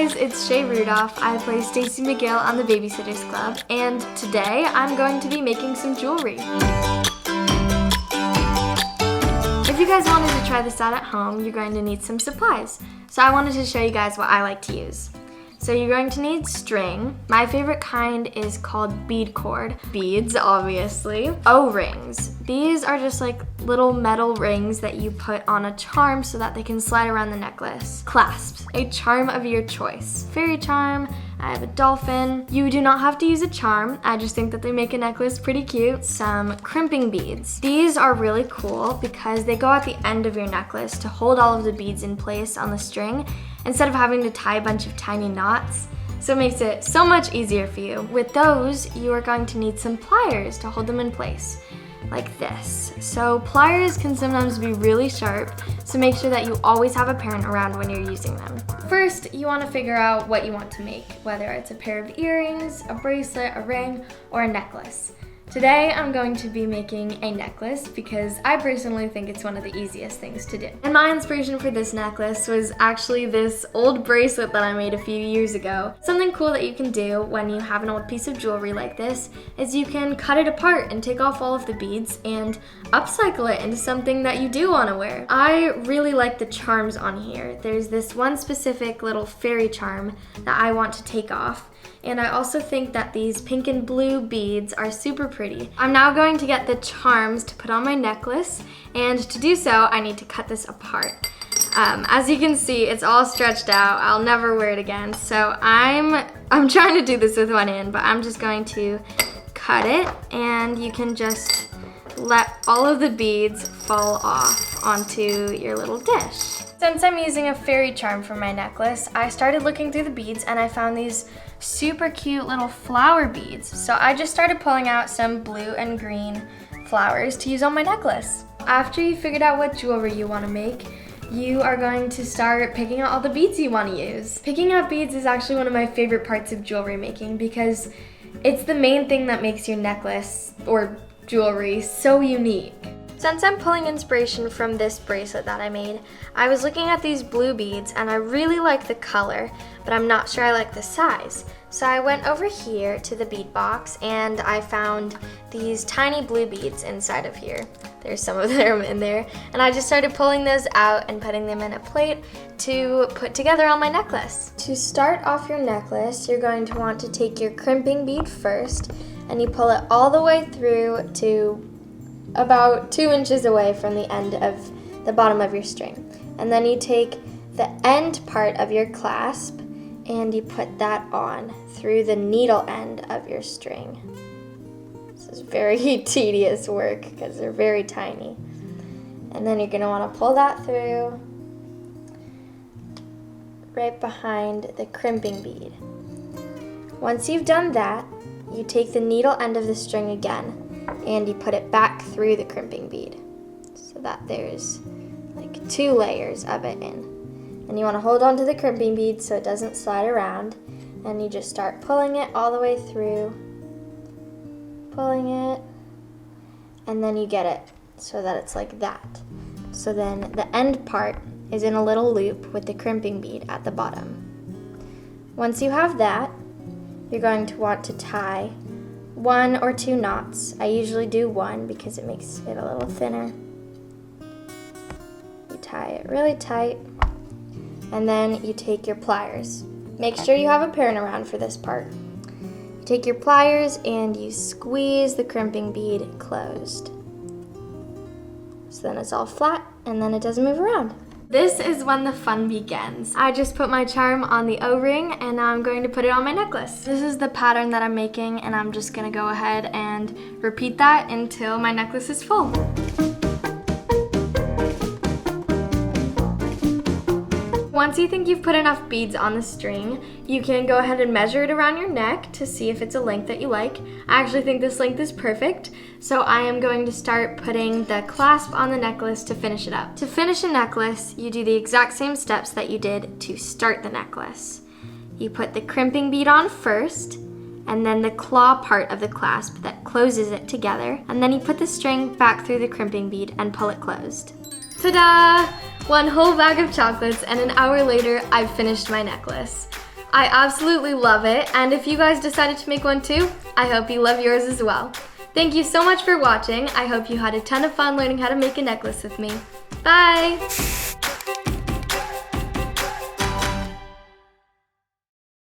guys, it's Shay Rudolph. I play Stacy McGill on the Babysitters Club, and today I'm going to be making some jewelry. If you guys wanted to try this out at home, you're going to need some supplies. So I wanted to show you guys what I like to use. So you're going to need string. My favorite kind is called bead cord. Beads, obviously. O-rings. These are just like little metal rings that you put on a charm so that they can slide around the necklace. Clasps, a charm of your choice. Fairy charm, I have a dolphin. You do not have to use a charm. I just think that they make a necklace pretty cute. Some crimping beads. These are really cool because they go at the end of your necklace to hold all of the beads in place on the string instead of having to tie a bunch of tiny knots. So it makes it so much easier for you. With those, you are going to need some pliers to hold them in place, like this. So pliers can sometimes be really sharp, so make sure that you always have a parent around when you're using them. First, you want to figure out what you want to make, whether it's a pair of earrings, a bracelet, a ring, or a necklace. Today, I'm going to be making a necklace because I personally think it's one of the easiest things to do. And my inspiration for this necklace was actually this old bracelet that I made a few years ago. Something cool that you can do when you have an old piece of jewelry like this is you can cut it apart and take off all of the beads and upcycle it into something that you do want to wear. I really like the charms on here. There's this one specific little fairy charm that I want to take off. And I also think that these pink and blue beads are super pretty. I'm now going to get the charms to put on my necklace, and to do so, I need to cut this apart. As you can see, it's all stretched out. I'll never wear it again. So I'm trying to do this with one hand, but I'm just going to cut it, and you can just let all of the beads fall off onto your little dish. Since I'm using a fairy charm for my necklace, I started looking through the beads and I found these super cute little flower beads. So I just started pulling out some blue and green flowers to use on my necklace. After you figured out what jewelry you want to make, you are going to start picking out all the beads you want to use. Picking out beads is actually one of my favorite parts of jewelry making because it's the main thing that makes your necklace or jewelry so unique. Since I'm pulling inspiration from this bracelet that I made, I was looking at these blue beads and I really like the color, but I'm not sure I like the size. So I went over here to the bead box and I found these tiny blue beads inside of here. There's some of them in there. And I just started pulling those out and putting them in a plate to put together on my necklace. To start off your necklace, you're going to want to take your crimping bead first and you pull it all the way through to about 2 inches away from the end of the bottom of your string. And then you take the end part of your clasp and you put that on through the needle end of your string. This is very tedious work because they're very tiny. And then you're going to want to pull that through right behind the crimping bead. Once you've done that, you take the needle end of the string again and you put it back through the crimping bead so that there's like 2 layers of it in. And you want to hold on to the crimping bead so it doesn't slide around, and you just start pulling it all the way through, pulling it, and then you get it so that it's like that. So then the end part is in a little loop with the crimping bead at the bottom. Once you have that, you're going to want to tie 1 or 2 knots. I usually do 1 because it makes it a little thinner. You tie it really tight, and then you take your pliers. Make sure you have a parent around for this part. You take your pliers and you squeeze the crimping bead closed. So then it's all flat and then it doesn't move around. This is when the fun begins. I just put my charm on the O-ring and now I'm going to put it on my necklace. This is the pattern that I'm making and I'm just gonna go ahead and repeat that until my necklace is full. Once you think you've put enough beads on the string, you can go ahead and measure it around your neck to see if it's a length that you like. I actually think this length is perfect, so I am going to start putting the clasp on the necklace to finish it up. To finish a necklace, you do the exact same steps that you did to start the necklace. You put the crimping bead on first, and then the claw part of the clasp that closes it together, and then you put the string back through the crimping bead and pull it closed. Ta-da! 1 whole bag of chocolates, and an hour later, I've finished my necklace. I absolutely love it, and if you guys decided to make one too, I hope you love yours as well. Thank you so much for watching. I hope you had a ton of fun learning how to make a necklace with me. Bye!